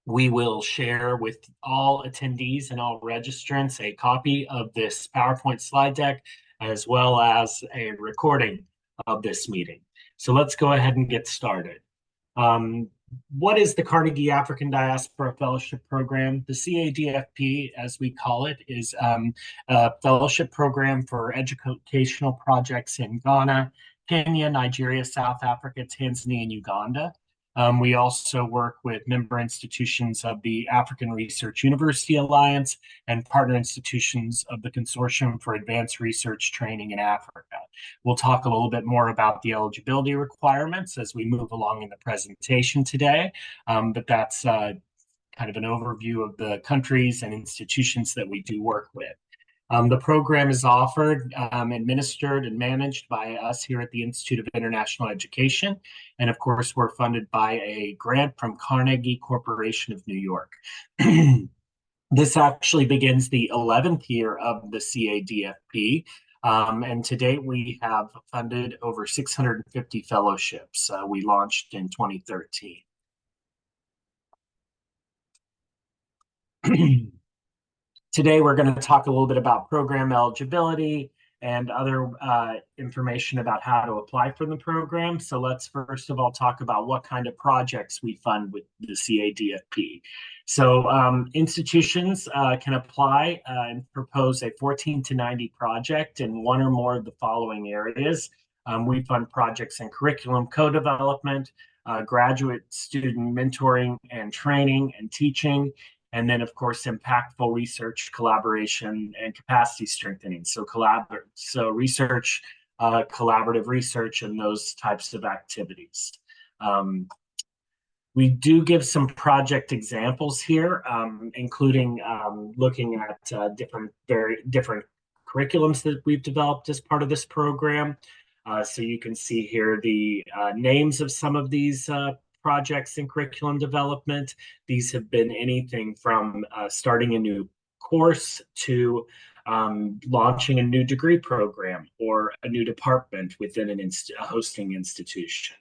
We will share with all attendees and all registrants a copy of this PowerPoint slide deck, as well as a recording of this meeting. So let's go ahead and get started. What is the Carnegie African Diaspora Fellowship Program? The CADFP, as we call it, is a fellowship program for educational projects in Ghana, Kenya, Nigeria, South Africa, Tanzania, and Uganda. We also work with member institutions of the African Research University Alliance and partner institutions of the Consortium for Advanced Research Training in Africa. We'll talk a little bit more about the eligibility requirements as we move along in the presentation today, but that's kind of an overview of the countries and institutions that we do work with. The program is offered, administered, and managed by us here at the Institute of International Education. And of course, we're funded by a grant from Carnegie Corporation of New York. This actually begins the 11th year of the CADFP. And to date, we have funded over 650 fellowships. We launched in 2013. Today, we're going to talk a little bit about program eligibility and other information about how to apply for the program. So let's first of all talk about what kind of projects we fund with the CADFP. So institutions can apply and propose a 14 to 90 project in one or more of the following areas. We fund projects in curriculum co-development, graduate student mentoring and training and teaching, and then, of course, impactful research, collaboration, and capacity strengthening. So research, collaborative research, and those types of activities. We do give some project examples here, including looking at different curriculums that we've developed as part of this program. So you can see here the names of some of these projects in curriculum development. These have been anything from starting a new course to launching a new degree program or a new department within a hosting institution.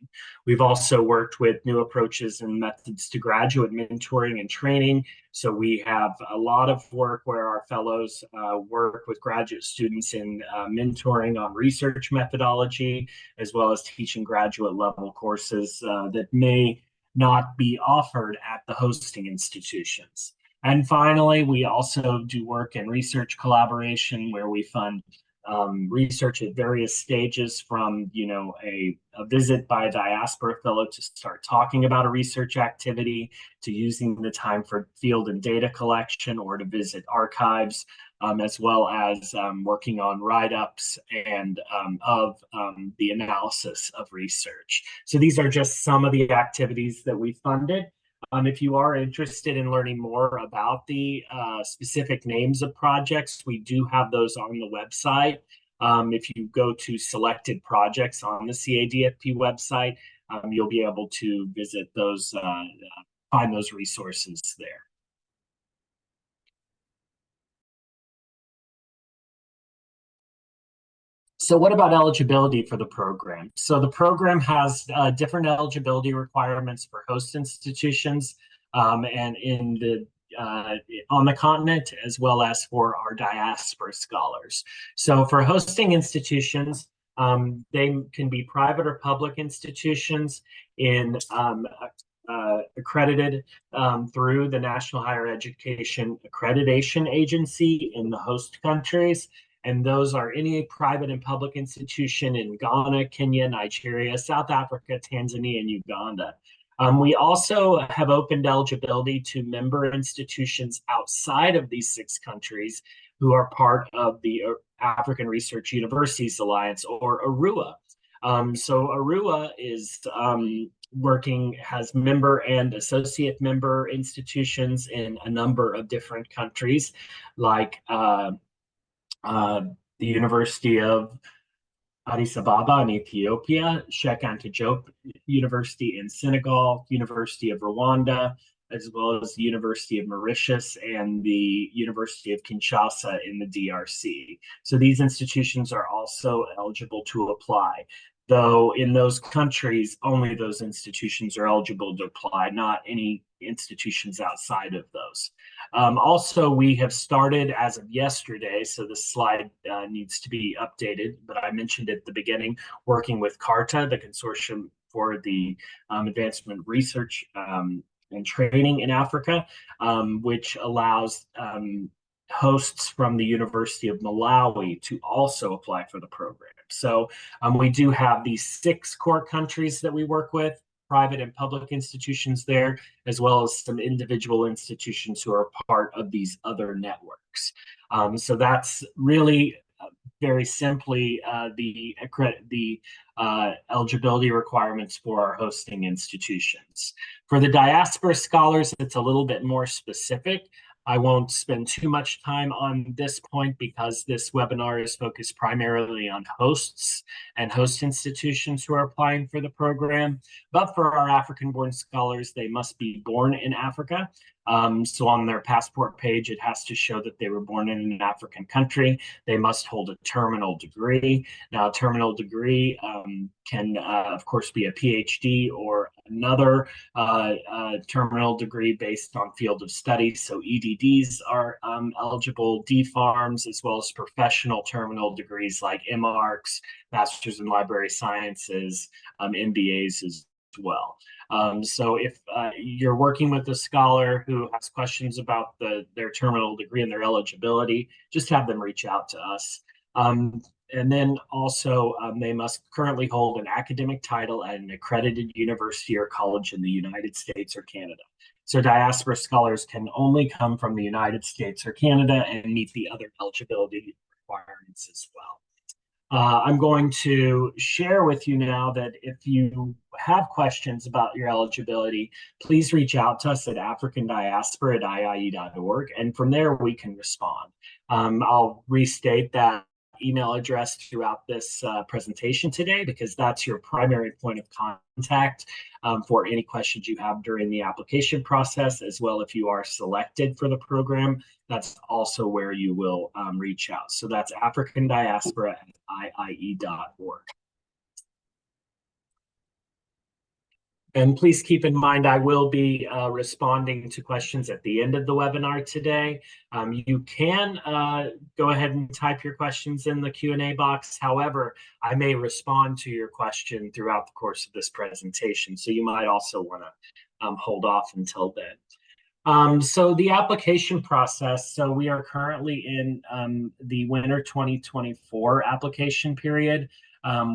We've also worked with new approaches and methods to graduate mentoring and training. So we have a lot of work where our fellows work with graduate students in mentoring on research methodology, as well as teaching graduate level courses that may not be offered at the hosting institutions. And finally, we also do work in research collaboration where we fund research at various stages, from a visit by a diaspora fellow to start talking about a research activity, to using the time for field and data collection, or to visit archives, as well as working on write-ups and of the analysis of research. So these are just some of the activities that we funded. If you are interested in learning more about the specific names of projects, we do have those on the website. If you go to selected projects on the CADFP website, you'll be able to visit those, find those resources there. So what about eligibility for the program? So the program has different eligibility requirements for host institutions and in the on the continent, as well as for our diaspora scholars. So for hosting institutions, they can be private or public institutions in accredited through the National Higher Education Accreditation Agency in the host countries. And those are any private and public institution in Ghana, Kenya, Nigeria, South Africa, Tanzania, and Uganda. We also have opened eligibility to member institutions outside of these 6 countries who are part of the African Research Universities Alliance, or ARUA. So ARUA is has member and associate member institutions in a number of different countries, like the University of Addis Ababa in Ethiopia, Sheikh Anta Diop University in Senegal, University of Rwanda, as well as the University of Mauritius and the University of Kinshasa in the DRC. So these institutions are also eligible to apply. though in those countries, only those institutions are eligible to apply, not any institutions outside of those. Also, we have started as of yesterday, so this slide needs to be updated, but I mentioned at the beginning, working with CARTA, the Consortium for the Advancement Research and Training in Africa, which allows hosts from the University of Malawi to also apply for the program. So we do have these 6 core countries that we work with, private and public institutions there, as well as some individual institutions who are part of these other networks. So that's really very simply the eligibility requirements for our hosting institutions. For the diaspora scholars, it's a little bit more specific. I won't spend too much time on this point because this webinar is focused primarily on hosts and host institutions who are applying for the program. But for our African-born scholars, they must be born in Africa. So on their passport page, it has to show that they were born in an African country. They must hold a terminal degree. Now, a terminal degree can, of course, be a PhD or another terminal degree based on field of study. So EDDs are eligible, DPharms, as well as professional terminal degrees like MArcs, Masters in Library Sciences, MBAs as well. So if you're working with a scholar who has questions about their terminal degree and their eligibility, just have them reach out to us. And then also they must currently hold an academic title at an accredited university or college in the United States or Canada. So diaspora scholars can only come from the United States or Canada and meet the other eligibility requirements as well. I'm going to share with you now that if you have questions about your eligibility, please reach out to us at africandiaspora@iie.org, and from there we can respond. I'll restate that email address throughout this presentation today because that's your primary point of contact for any questions you have during the application process, as well if you are selected for the program, that's also where you will reach out. So that's africandiaspora@iie.org. And please keep in mind, I will be responding to questions at the end of the webinar today. You can go ahead and type your questions in the Q&A box. However, I may respond to your question throughout the course of this presentation. So you might also want to hold off until then. So the application process, so we are currently in the winter 2024 application period.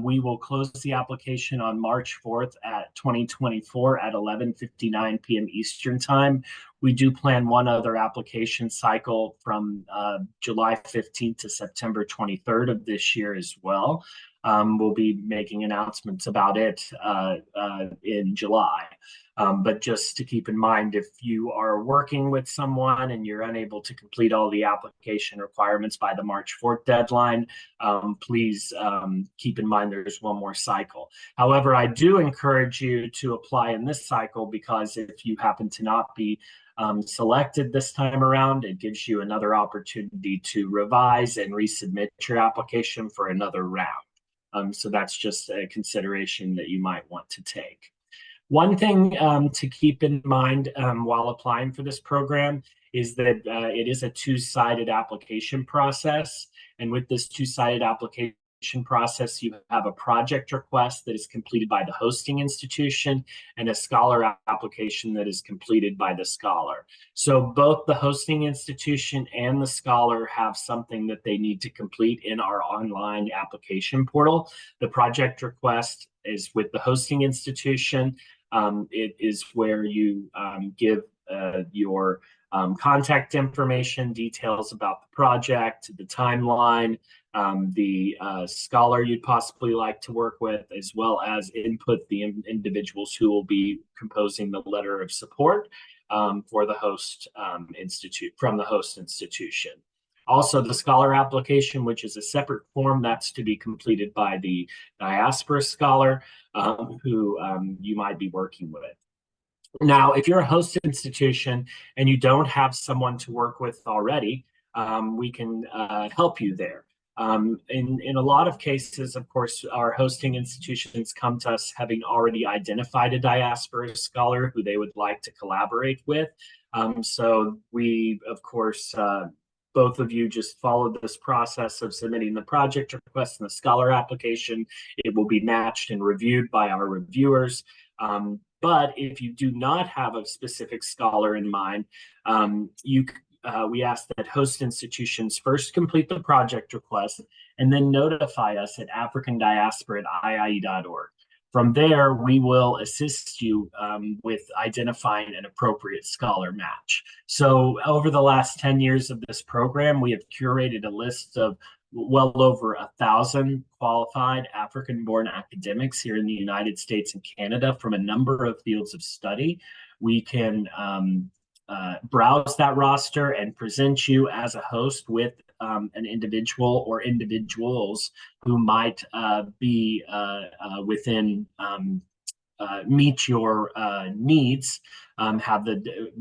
We will close the application on March 4th at 2024 at 11:59 p.m. Eastern Time. We do plan one other application cycle from July 15th to September 23rd of this year as well. We'll be making announcements about it in July. But just to keep in mind, if you are working with someone and you're unable to complete all the application requirements by the March 4th deadline, please keep in mind there's one more cycle. However, I do encourage you to apply in this cycle because if you happen to not be selected this time around, it gives you another opportunity to revise and resubmit your application for another round. So that's just a consideration that you might want to take. One thing to keep in mind while applying for this program is that it is a two-sided application process. And with this two-sided application process, you have a project request that is completed by the hosting institution and a scholar application that is completed by the scholar. So both the hosting institution and the scholar have something that they need to complete in our online application portal. The project request is with the hosting institution. It is where you give your contact information, details about the project, the timeline, the scholar you'd possibly like to work with, as well as input the individuals who will be composing the letter of support for the host from the host institution. Also, the scholar application, which is a separate form that's to be completed by the diaspora scholar who you might be working with. Now, if you're a host institution and you don't have someone to work with already, we can help you there. In a lot of cases, of course, our hosting institutions come to us having already identified a diaspora scholar who they would like to collaborate with. So we, of course, both of you just followed this process of submitting the project request and the scholar application. It will be matched and reviewed by our reviewers. But if you do not have a specific scholar in mind, we ask that host institutions first complete the project request and then notify us at africandiaspora@iie.org. From there, we will assist you with identifying an appropriate scholar match. So over the last 10 years of this program, we have curated a list of well over 1,000 qualified African-born academics here in the United States and Canada from a number of fields of study. We can browse that roster and present you as a host with an individual or individuals who might be within meet your needs,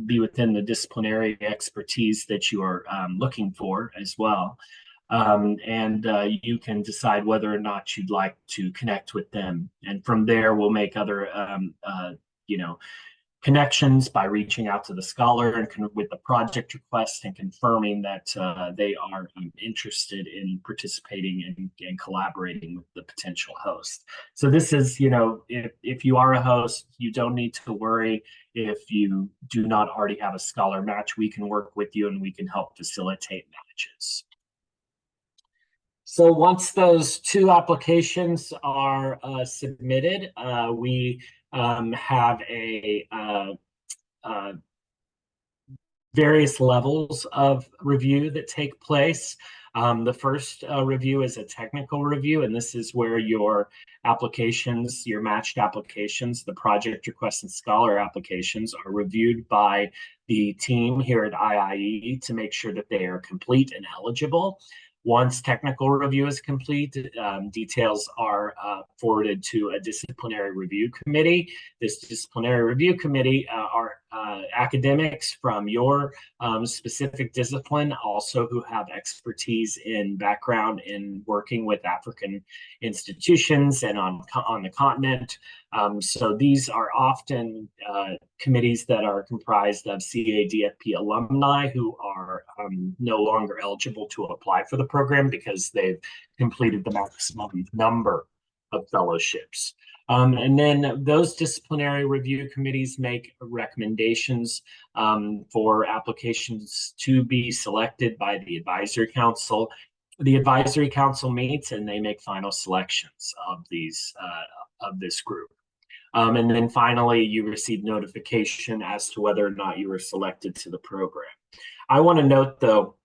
be within the disciplinary expertise that you are looking for as well. And you can decide whether or not you'd like to connect with them. And from there, we'll make other, connections by reaching out to the scholar and with the project request and confirming that they are interested in participating and collaborating with the potential host. So this is, if you are a host, you don't need to worry if you do not already have a scholar match. We can work with you and we can help facilitate matches. So once those two applications are submitted, we have various levels of review that take place. The first review is a technical review, and this is where your applications, your matched applications, the project request and scholar applications are reviewed by the team here at IIE to make sure that they are complete and eligible. Once technical review is complete, details are forwarded to a disciplinary review committee. This disciplinary review committee are academics from your specific discipline, also who have expertise in background in working with African institutions and on the continent. So these are often committees that are comprised of CADFP alumni who are no longer eligible to apply for the program because they've completed the maximum number of fellowships. And then those disciplinary review committees make recommendations for applications to be selected by the advisory council. The advisory council meets and they make final selections of this group. And then finally, you receive notification as to whether or not you were selected to the program. I want to note, though,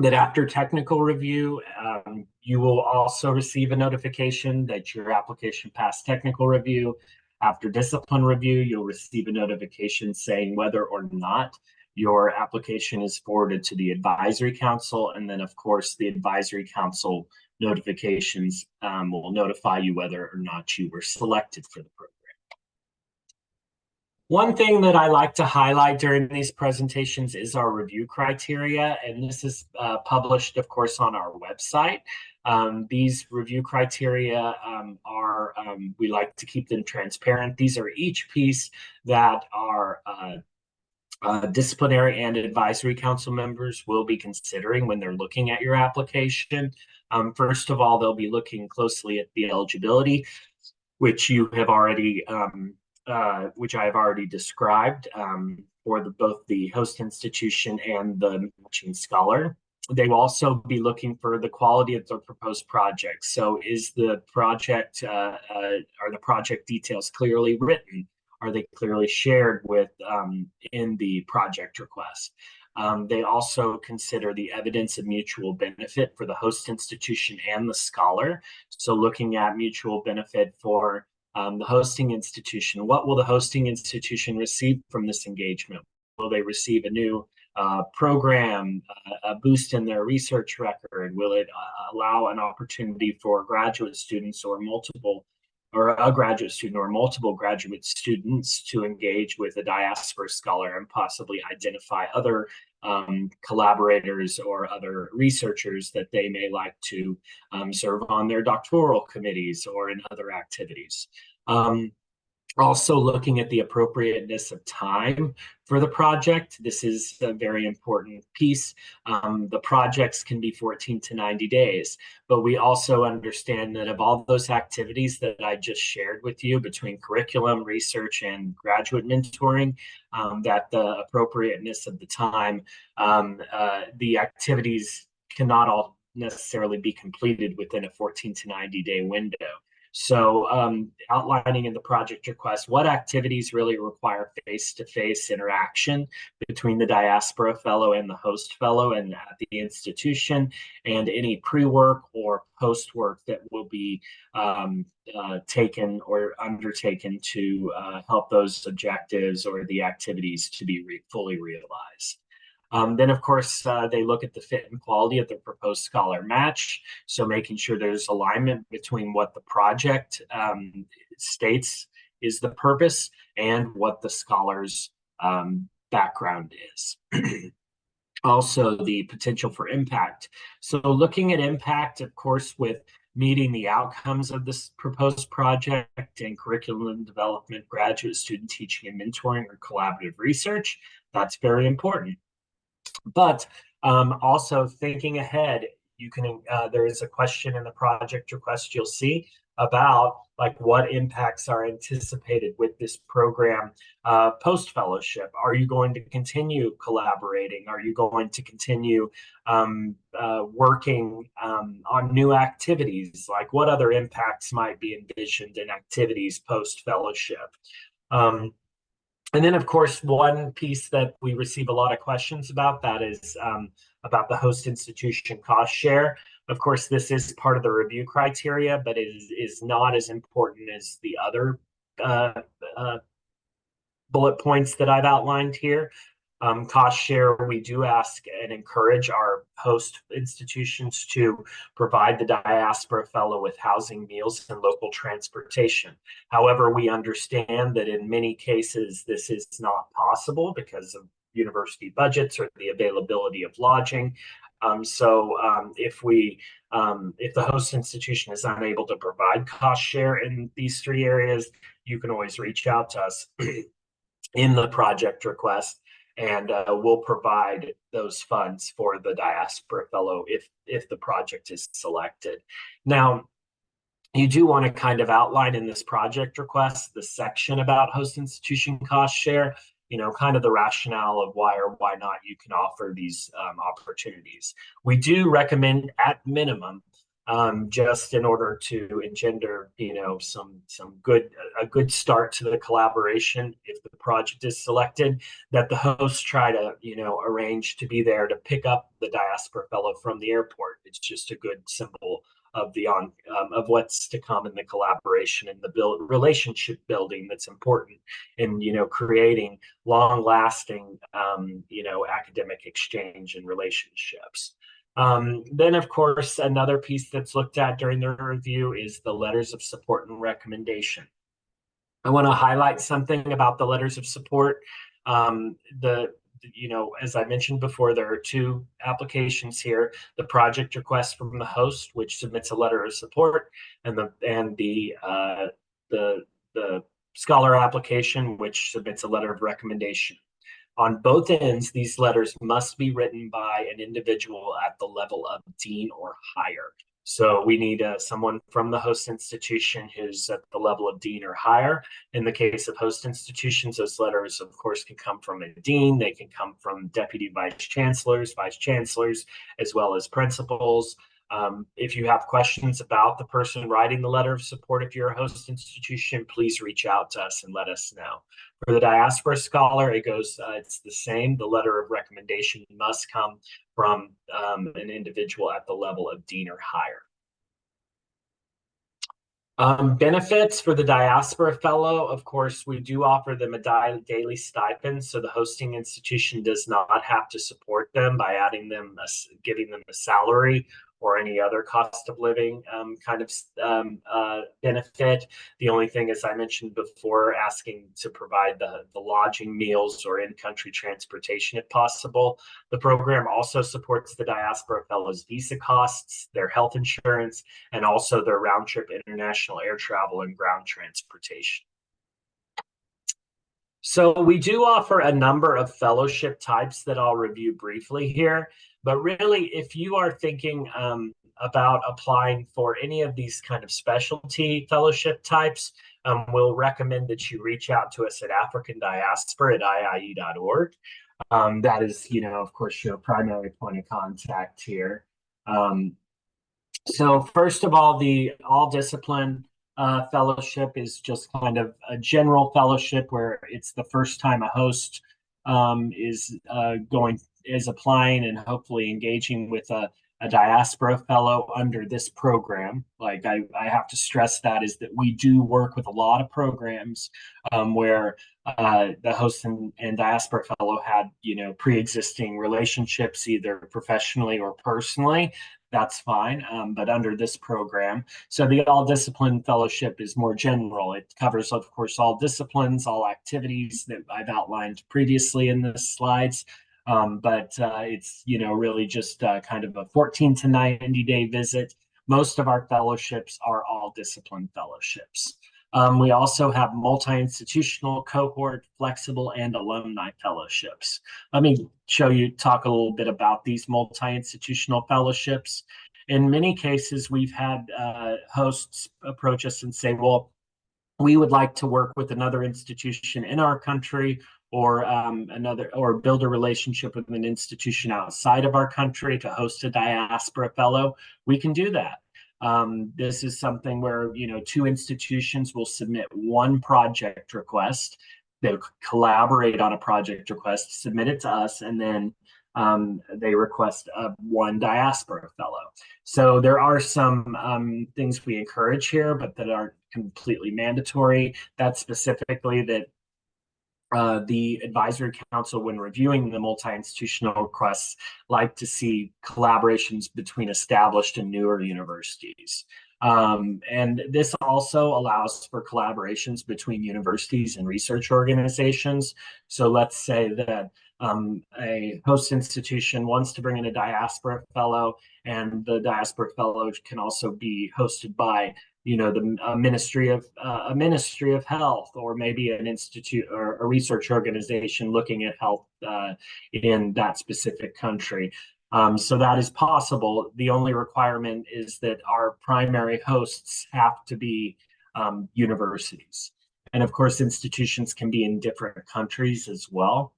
that after technical review, you will also receive a notification that your application passed technical review. After discipline review, you'll receive a notification saying whether or not your application is forwarded to the advisory council. And then, of course, the advisory council notifications will notify you whether or not you were selected for the program. One thing that I like to highlight during these presentations is our review criteria, and this is published, of course, on our website. These review criteria we like to keep them transparent. These are each piece that our disciplinary and advisory council members will be considering when they're looking at your application. First of all, they'll be looking closely at the eligibility, which you have already which I have already described for both the host institution and the matching scholar. They will also be looking for the quality of the proposed project. So is the project, are the project details clearly written? Are they clearly shared with in the project request? They also consider the evidence of mutual benefit for the host institution and the scholar. So looking at mutual benefit for the hosting institution. What will the hosting institution receive from this engagement? Will they receive a new program, a boost in their research record? Will it allow an opportunity for graduate students or multiple or a graduate student or multiple graduate students to engage with a diaspora scholar and possibly identify other collaborators or other researchers that they may like to serve on their doctoral committees or in other activities. Also looking at the appropriateness of time for the project. This is a very important piece. The projects can be 14 to 90 days, but we also understand that of all those activities that I just shared with you between curriculum, research, and graduate mentoring, that the appropriateness of the time, the activities cannot all necessarily be completed within a 14 to 90 day window. So outlining in the project request what activities really require face-to-face interaction between the diaspora fellow and the host fellow and at the institution, and any pre-work or post-work that will be taken or undertaken to help those objectives or the activities to be fully realized. Then, of course, they look at the fit and quality of the proposed scholar match. So making sure there's alignment between what the project states is the purpose and what the scholar's background is. Also, the potential for impact. So looking at impact, of course, with meeting the outcomes of this proposed project and curriculum development, graduate student teaching and mentoring, or collaborative research, that's very important. But also thinking ahead, you can there is a question in the project request you'll see about like what impacts are anticipated with this program post fellowship. Are you going to continue collaborating? Are you going to continue working on new activities? Like what other impacts might be envisioned in activities post fellowship? And then, of course, one piece that we receive a lot of questions about that is about the host institution cost share. Of course, this is part of the review criteria, but it is not as important as the other bullet points that I've outlined here. Cost share, we do ask and encourage our host institutions to provide the diaspora fellow with housing, meals, and local transportation. However, we understand that in many cases this is not possible because of university budgets or the availability of lodging. If the host institution is unable to provide cost share in these three areas, you can always reach out to us in the project request, and we'll provide those funds for the diaspora fellow if the project is selected. Now, you do want to kind of outline in this project request the section about host institution cost share, kind of the rationale of why or why not you can offer these opportunities. We do recommend at minimum, just in order to engender, a good start to the collaboration if the project is selected, that the hosts try to, arrange to be there to pick up the diaspora fellow from the airport. It's just a good symbol of of what's to come in the collaboration and the relationship building that's important in creating long-lasting academic exchange and relationships. Then, of course, another piece that's looked at during the review is the letters of support and recommendation. I want to highlight something about the letters of support. As I mentioned before, there are two applications here: the project request from the host, which submits a letter of support, and the scholar application, which submits a letter of recommendation. On both ends, these letters must be written by an individual at the level of dean or higher. So we need someone from the host institution who's at the level of dean or higher. In the case of host institutions, those letters, of course, can come from a dean. They can come from deputy vice chancellors, as well as principals. If you have questions about the person writing the letter of support, if you're a host institution, please reach out to us and let us know. For the diaspora scholar, it's the same. The letter of recommendation must come from an individual at the level of dean or higher. Benefits for the diaspora fellow, of course, we do offer them a daily stipend, so the hosting institution does not have to support them by giving them a salary or any other cost of living kind of benefit. The only thing, as I mentioned before, asking to provide the lodging, meals, or in-country transportation if possible. The program also supports the Diaspora Fellows' visa costs, their health insurance, and also their round-trip international air travel and ground transportation. So we do offer a number of fellowship types that I'll review briefly here. But really, if you are thinking about applying for any of these kind of specialty fellowship types, we'll recommend that you reach out to us at African Diaspora at IIE.org. That is, of course, your primary point of contact here. So first of all, the all-discipline fellowship is just kind of a general fellowship where it's the first time a host is applying and hopefully engaging with a diaspora fellow under this program. Like I have to stress that is that we do work with a lot of programs where the host and diaspora fellow had pre-existing relationships either professionally or personally. That's fine, but under this program. So the all discipline fellowship is more general. It covers, of course, all disciplines, all activities that I've outlined previously in the slides. But it's, really just kind of a 14 to 90 day visit. Most of our fellowships are all discipline fellowships. We also have multi-institutional, cohort, flexible, and alumni fellowships. Let me talk a little bit about these multi-institutional fellowships. In many cases, we've had hosts approach us and say, well, we would like to work with another institution in our country or build a relationship with an institution outside of our country to host a diaspora fellow. We can do that. This is something where, two institutions will submit one project request. They'll collaborate on a project request, submit it to us, and then they request one diaspora fellow. So there are some things we encourage here, but that aren't completely mandatory. That's specifically that the advisory council, when reviewing the multi-institutional requests, like to see collaborations between established and newer universities. And this also allows for collaborations between universities and research organizations. So let's say that a host institution wants to bring in a diaspora fellow, and the diaspora fellow can also be hosted by the ministry of health, or maybe an institute or a research organization looking at health in that specific country. So that is possible. The only requirement is that our primary hosts have to be universities. And of course, institutions can be in different countries as well,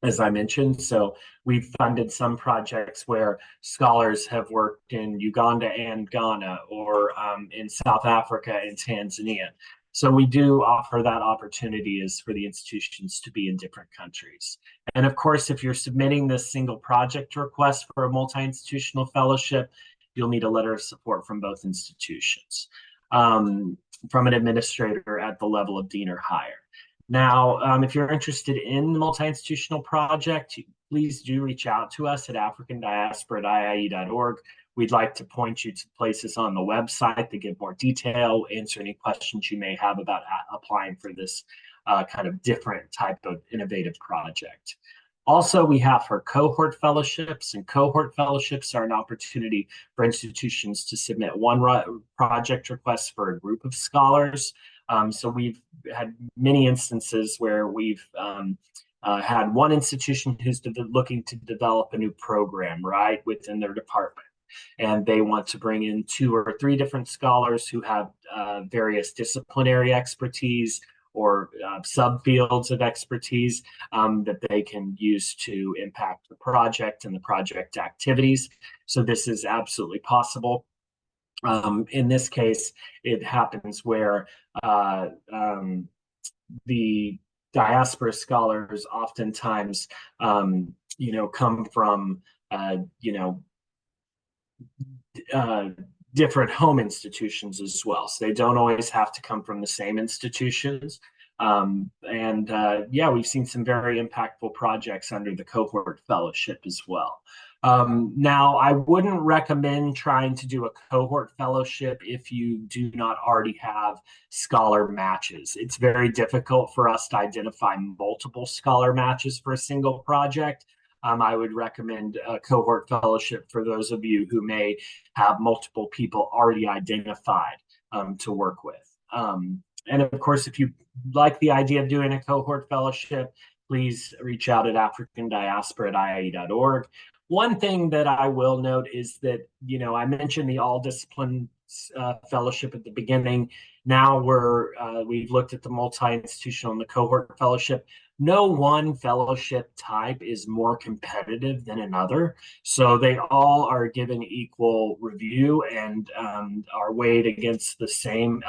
as I mentioned. So we've funded some projects where scholars have worked in Uganda and Ghana, or in South Africa and Tanzania. So we do offer that opportunity is for the institutions to be in different countries. And of course, if you're submitting this single project request for a multi-institutional fellowship, you'll need a letter of support from both institutions, from an administrator at the level of dean or higher. Now, if you're interested in the multi-institutional project, please do reach out to us at African Diaspora at IIE.org. We'd like to point you to places on the website to give more detail, answer any questions you may have about applying for this kind of different type of innovative project. Also, we have our cohort fellowships, and cohort fellowships are an opportunity for institutions to submit one project request for a group of scholars. So we've had many instances where we've had one institution who's looking to develop a new program, right, within their department. And they want to bring in 2 or 3 different scholars who have various disciplinary expertise or subfields of expertise that they can use to impact the project and the project activities. So this is absolutely possible. In this case, it happens where the diaspora scholars oftentimes, come from, different home institutions as well. So they don't always have to come from the same institutions. We've seen some very impactful projects under the cohort fellowship as well. Now, I wouldn't recommend trying to do a cohort fellowship if you do not already have scholar matches. It's very difficult for us to identify multiple scholar matches for a single project. I would recommend a cohort fellowship for those of you who may have multiple people already identified to work with. And of course, if you like the idea of doing a cohort fellowship, please reach out at africandiaspora@iie.org. One thing that I will note is that, I mentioned the all disciplines fellowship at the beginning. Now we've looked at the multi-institutional and the cohort fellowship. No one fellowship type is more competitive than another. So they all are given equal review and are weighed against the same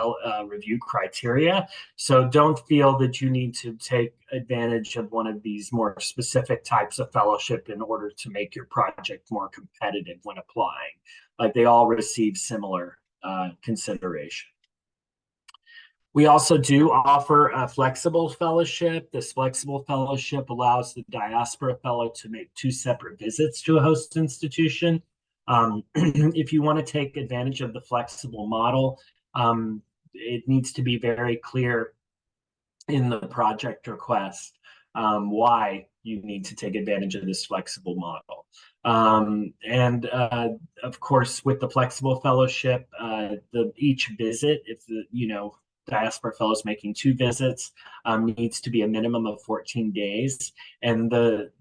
review criteria. So don't feel that you need to take advantage of one of these more specific types of fellowship in order to make your project more competitive when applying. Like, they all receive similar consideration. We also do offer a flexible fellowship. This flexible fellowship allows the diaspora fellow to make 2 separate visits to a host institution. If you want to take advantage of the flexible model, it needs to be very clear in the project request why you need to take advantage of this flexible model. And of course, with the flexible fellowship, each visit, if the diaspora fellows making 2 visits, needs to be a minimum of 14 days, and the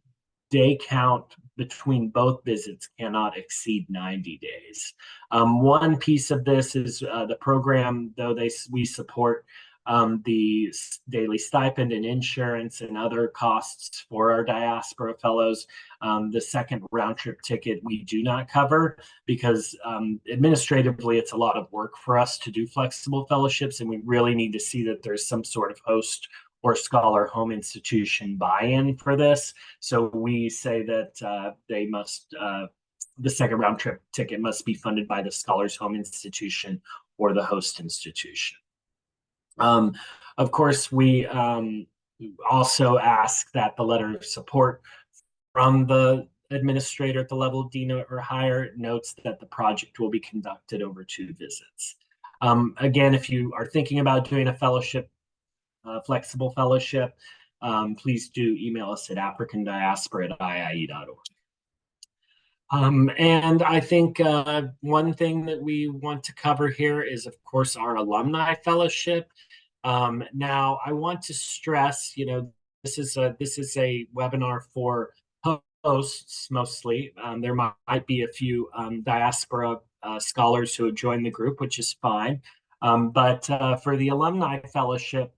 day count between both visits cannot exceed 90 days. One piece of this is the program, though we support the daily stipend and insurance and other costs for our diaspora fellows. The second round trip ticket we do not cover because administratively it's a lot of work for us to do flexible fellowships, and we really need to see that there's some sort of host or scholar home institution buy-in for this. So we say that the second round trip ticket must be funded by the scholar's home institution or the host institution. Of course, we also ask that the letter of support from the administrator at the level of dean or higher notes that the project will be conducted over 2 visits. Again, if you are thinking about doing a fellowship, flexible fellowship, please do email us at africandiaspora@iie.org. And I think one thing that we want to cover here is, of course, our alumni fellowship. Now, I want to stress, this is a webinar for hosts mostly. There might be a few diaspora scholars who have joined the group, which is fine. But for the alumni fellowship,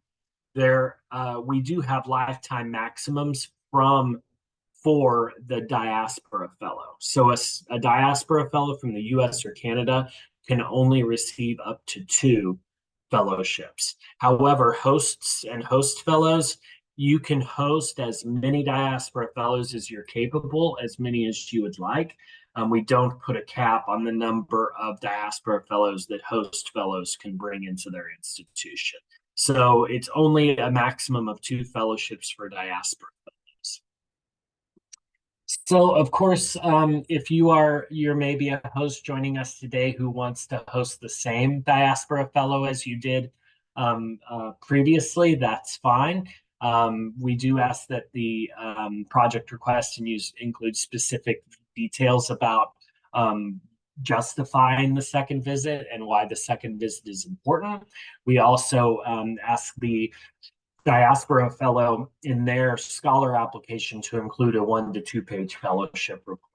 we do have lifetime maximums for the diaspora fellow. So a diaspora fellow from the US or Canada can only receive up to 2 fellowships. However, hosts and host fellows, you can host as many diaspora fellows as you're capable, as many as you would like. We don't put a cap on the number of diaspora fellows that host fellows can bring into their institution. So it's only a maximum of 2 fellowships for diaspora fellows. So, of course, if you're maybe a host joining us today who wants to host the same diaspora fellow as you did previously, that's fine. We do ask that the project request include specific details about justifying the second visit and why the second visit is important. We also ask the diaspora fellow in their scholar application to include a 1 to 2 page fellowship report.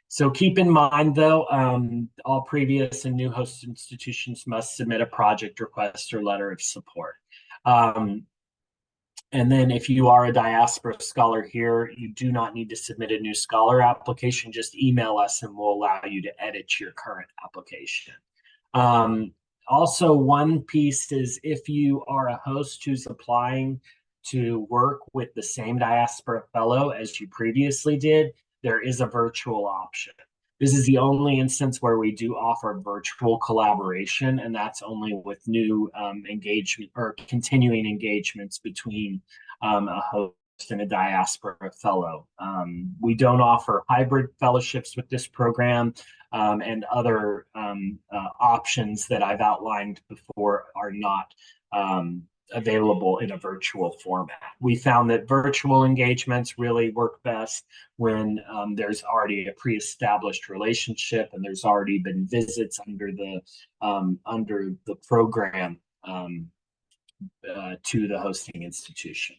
So keep in mind, though, all previous and new host institutions must submit a project request or letter of support. And then if you are a diaspora scholar here, you do not need to submit a new scholar application. Just email us and we'll allow you to edit your current application. Also, one piece is if you are a host who's applying to work with the same diaspora fellow as you previously did, there is a virtual option. This is the only instance where we do offer virtual collaboration, and that's only with new engagement or continuing engagements between a host and a diaspora fellow. We don't offer hybrid fellowships with this program, and other options that I've outlined before are not available in a virtual format. We found that virtual engagements really work best when there's already a pre-established relationship and there's already been visits under the program to the hosting institution.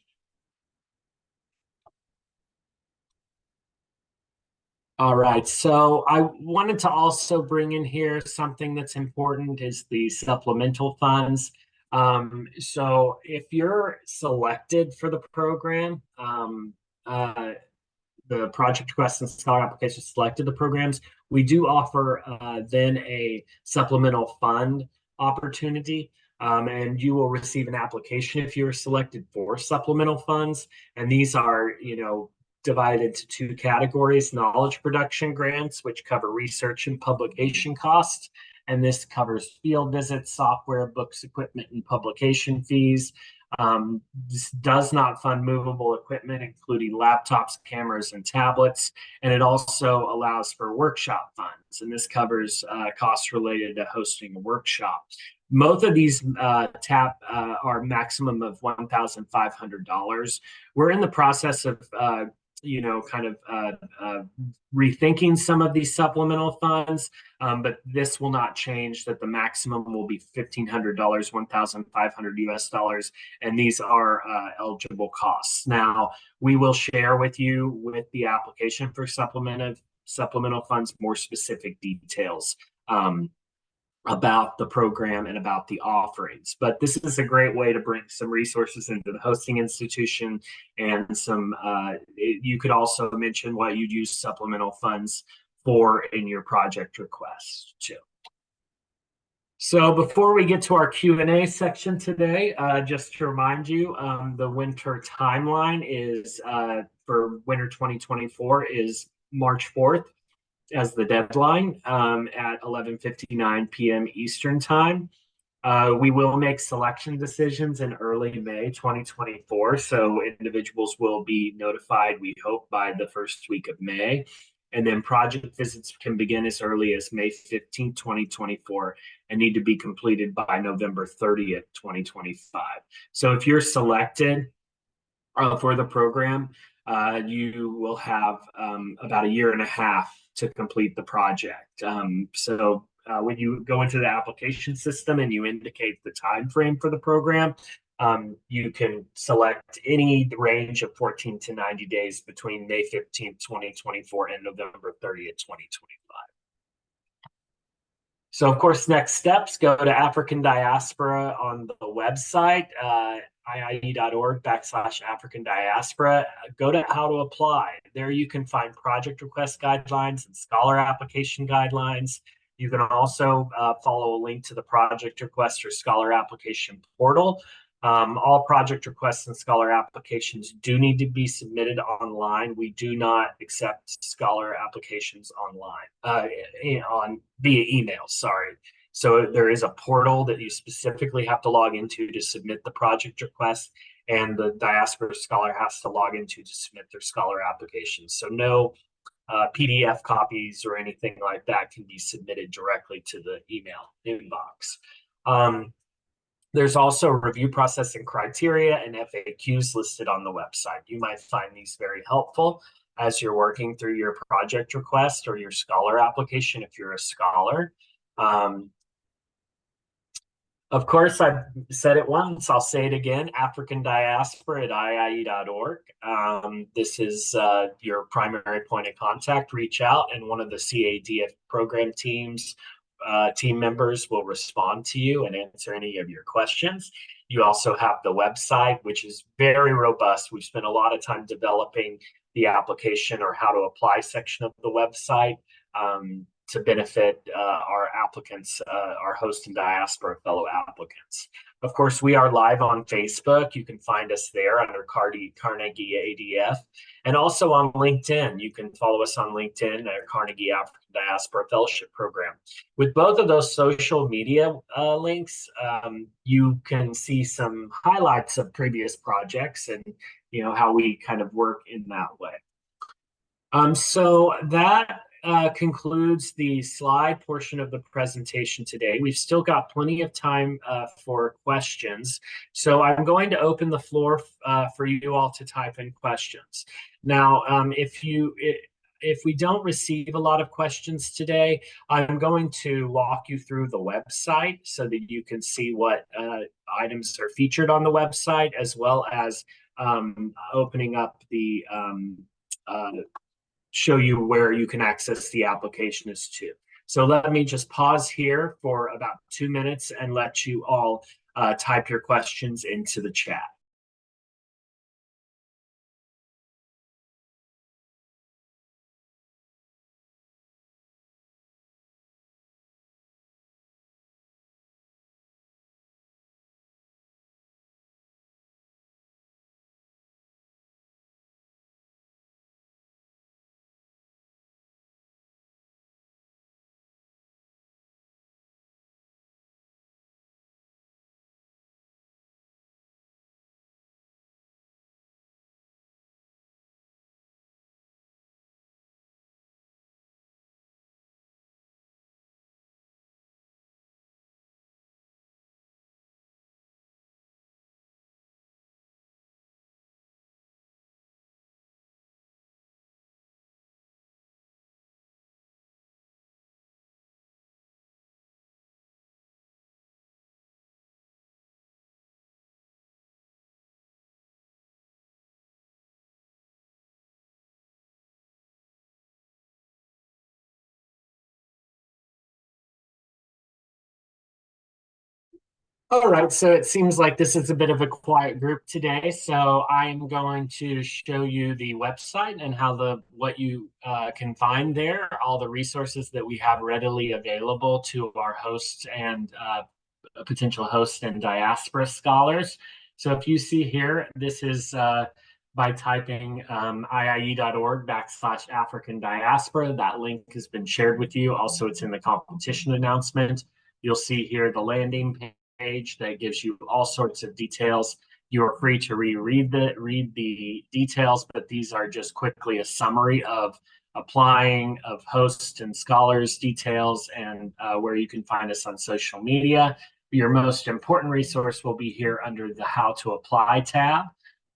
All right, so I wanted to also bring in here something that's important is the supplemental funds. So if you're selected for the program, the project requests and scholar applications selected the programs, we do offer then a supplemental fund opportunity. And you will receive an application if you are selected for supplemental funds. And these are, divided into two categories: knowledge production grants, which cover research and publication costs. And this covers field visits, software, books, equipment, and publication fees. This does not fund movable equipment, including laptops, cameras, and tablets. And it also allows for workshop funds. And this covers costs related to hosting a workshop. Both of these are maximum of $1,500. We're in the process of rethinking some of these supplemental funds, but this will not change. That the maximum will be $1,500, $1,500 US, and these are eligible costs. Now, we will share with you with the application for supplemental funds more specific details about the program and about the offerings. But this is a great way to bring some resources into the hosting institution, and some you could also mention what you'd use supplemental funds for in your project request too. So before we get to our Q&A section today, just to remind you, the winter timeline is for winter 2024 is March 4th. As the deadline at 11:59 p.m. Eastern time. We will make selection decisions in early May 2024, so individuals will be notified, we hope, by the first week of May. And then project visits can begin as early as May 15, 2024, and need to be completed by November 30th, 2025. So if you're selected for the program, you will have about a year and a half to complete the project. So when you go into the application system and you indicate the time frame for the program, you can select any range of 14 to 90 days between May 15th, 2024 and November 30th, 2025. So, of course, next steps, go to African Diaspora on the website, iie.org/African Diaspora. Go to how to apply. There you can find project request guidelines and scholar application guidelines. You can also follow a link to the project request or scholar application portal. All project requests and scholar applications do need to be submitted online. We do not accept scholar applications online, via email, sorry. So there is a portal that you specifically have to log into to submit the project request, and the Diaspora Scholar has to log into to submit their scholar applications. So no PDF copies or anything like that can be submitted directly to the email inbox. There's also review process and criteria and FAQs listed on the website. You might find these very helpful as you're working through your project request or your scholar application if you're a scholar. Of course, I've said it once, I'll say it again, African Diaspora at iie.org. This is your primary point of contact. Reach out, and one of the CADF program team members will respond to you and answer any of your questions. You also have the website, which is very robust. We've spent a lot of time developing the application or how to apply section of the website to benefit our applicants, our host and diaspora fellow applicants. Of course, we are live on Facebook. You can find us there under Carnegie ADF, and also on LinkedIn. You can follow us on LinkedIn at Carnegie African Diaspora Fellowship Program. With both of those social media links, you can see some highlights of previous projects and how we kind of work in that way. So that concludes the slide portion of the presentation today. We've still got plenty of time for questions. So I'm going to open the floor for you all to type in questions. Now, if we don't receive a lot of questions today, I'm going to walk you through the website so that you can see what items are featured on the website, as well as opening up the show you where you can access the application as too. So let me just pause here for about 2 minutes and let you all type your questions into the chat. All right, so it seems like this is a bit of a quiet group today, so I'm going to show you the website and what you can find there, all the resources that we have readily available to our hosts and potential hosts and diaspora scholars. So if you see here, this is by typing iie.org/African Diaspora. That link has been shared with you. Also, it's in the competition announcement. You'll see here the landing page that gives you all sorts of details. You are free to read the details, but these are just quickly a summary of applying, of hosts and scholars details, and where you can find us on social media. Your most important resource will be here under the How to Apply tab.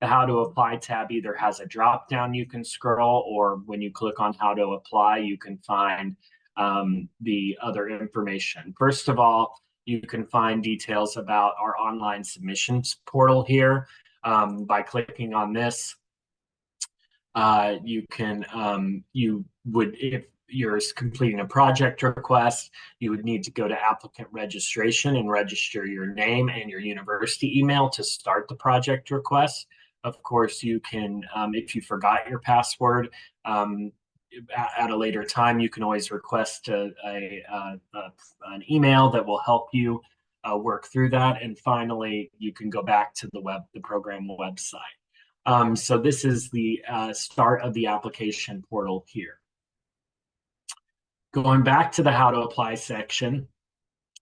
The How to Apply tab either has a drop down you can scroll, or when you click on How to Apply, you can find the other information. First of all, you can find details about our online submissions portal here. By clicking on this, if you're completing a project request, you would need to go to applicant registration and register your name and your university email to start the project request. Of course, you can, if you forgot your password, at a later time, you can always request an email that will help you work through that. And finally, you can go back to the program website. So this is the start of the application portal here. Going back to the How to Apply section,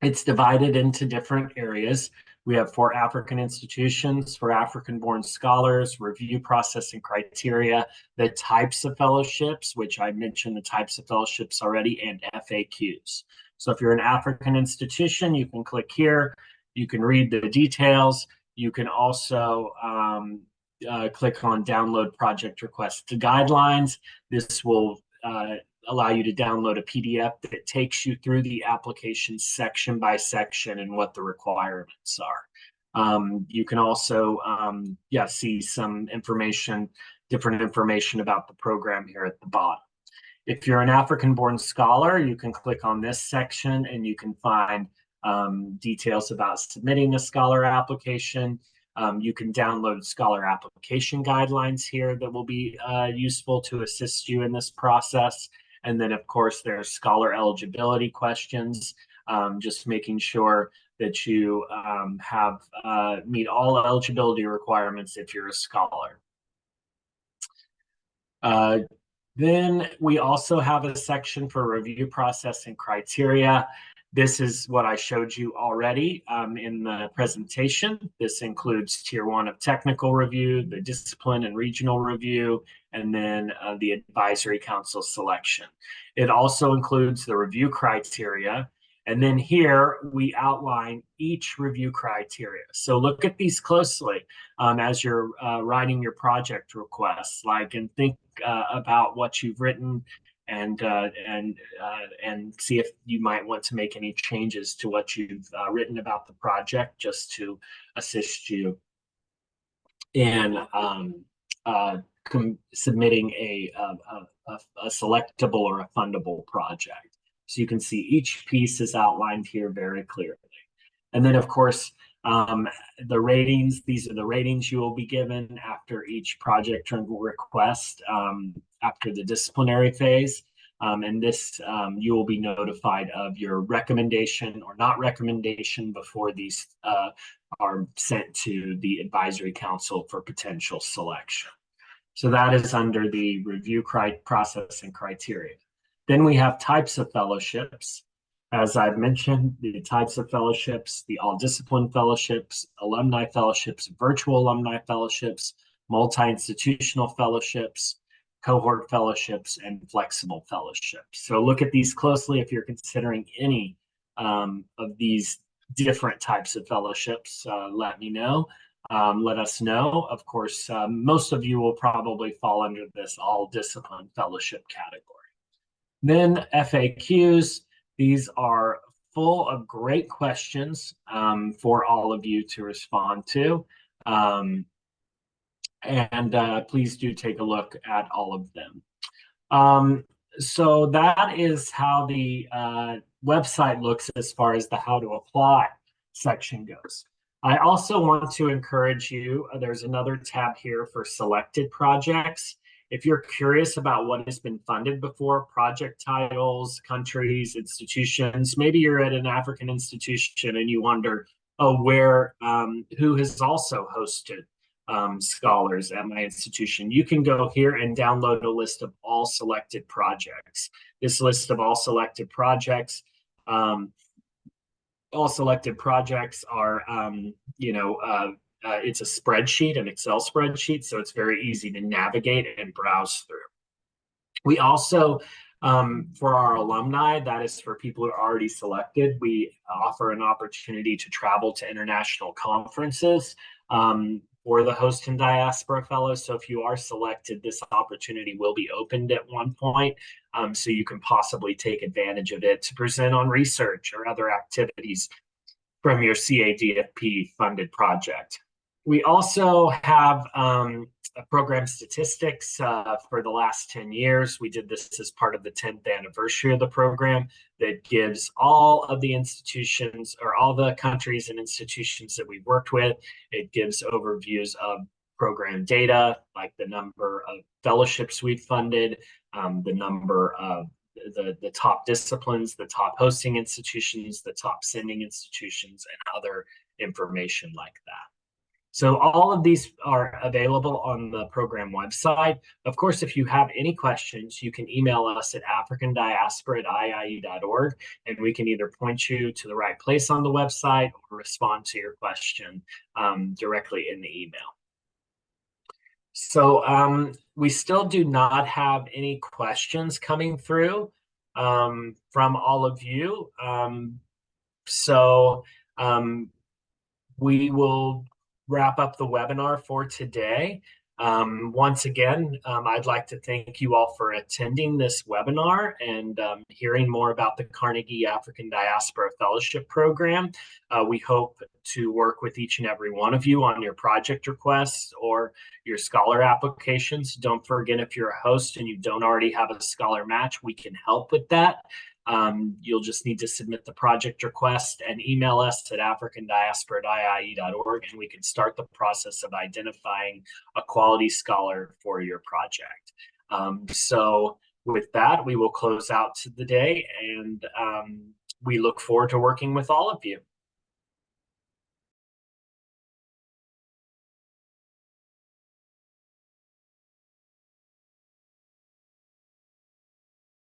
it's divided into different areas. We have for African institutions, for African-born scholars, review process and criteria, the types of fellowships, which I mentioned the types of fellowships already, and FAQs. So if you're an African institution, you can click here. You can read the details. You can also click on Download Project Request to Guidelines. This will allow you to download a PDF that takes you through the application section by section and what the requirements are. You can also see some information, different information about the program here at the bottom. If you're an African-born scholar, you can click on this section and you can find details about submitting a scholar application. You can download scholar application guidelines here that will be useful to assist you in this process. And then, of course, there's scholar eligibility questions, just making sure that you have meet all eligibility requirements if you're a scholar. Then we also have a section for review process and criteria. This is what I showed you already in the presentation. This includes tier 1 of technical review, the discipline and regional review, and then the advisory council selection. It also includes the review criteria. And then here we outline each review criteria. So look at these closely as you're writing your project requests, and think about what you've written and see if you might want to make any changes to what you've written about the project, just to assist you in submitting a selectable or a fundable project. So you can see each piece is outlined here very clearly. And then, of course, the ratings, these are the ratings you will be given after each project request, after the disciplinary phase. And this, you will be notified of your recommendation or not recommendation before these are sent to the advisory council for potential selection. So that is under the review process and criteria. Then we have types of fellowships. As I've mentioned, the types of fellowships, the all-discipline fellowships, alumni fellowships, virtual alumni fellowships, multi-institutional fellowships, cohort fellowships, and flexible fellowships. So look at these closely if you're considering any of these different types of fellowships. Let me know. Let us know. Of course, most of you will probably fall under this all-discipline fellowship category. Then FAQs. These are full of great questions for all of you to respond to. Please do take a look at all of them. So that is how the website looks as far as the how to apply section goes. I also want to encourage you, there's another tab here for selected projects. If you're curious about what has been funded before, project titles, countries, institutions, maybe you're at an African institution and you wonder, oh, who has also hosted scholars at my institution, you can go here and download a list of all selected projects. This list of all selected projects, are, it's a spreadsheet, an Excel spreadsheet, so it's very easy to navigate and browse through. We also, for our alumni, that is for people who are already selected, we offer an opportunity to travel to international conferences for the Host and Diaspora Fellows. So if you are selected, this opportunity will be opened at one point, so you can possibly take advantage of it to present on research or other activities from your CADFP funded project. We also have program statistics for the last 10 years. We did this as part of the 10th anniversary of the program that gives all of the institutions or all the countries and institutions that we've worked with. It gives overviews of program data, like the number of fellowships we've funded, the number of the top disciplines, the top hosting institutions, the top sending institutions, and other information like that. So all of these are available on the program website. Of course, if you have any questions, you can email us at africandiaspora@iie.org, and we can either point you to the right place on the website or respond to your question directly in the email. So we still do not have any questions coming through from all of you. We will wrap up the webinar for today. Once again, I'd like to thank you all for attending this webinar and hearing more about the Carnegie African Diaspora Fellowship Program. We hope to work with each and every one of you on your project requests or your scholar applications. Don't forget, if you're a host and you don't already have a scholar match, we can help with that. You'll just need to submit the project request and email us at africandiaspora@iie.org, and we can start the process of identifying a quality scholar for your project. with that, we will close out the day, and we look forward to working with all of you.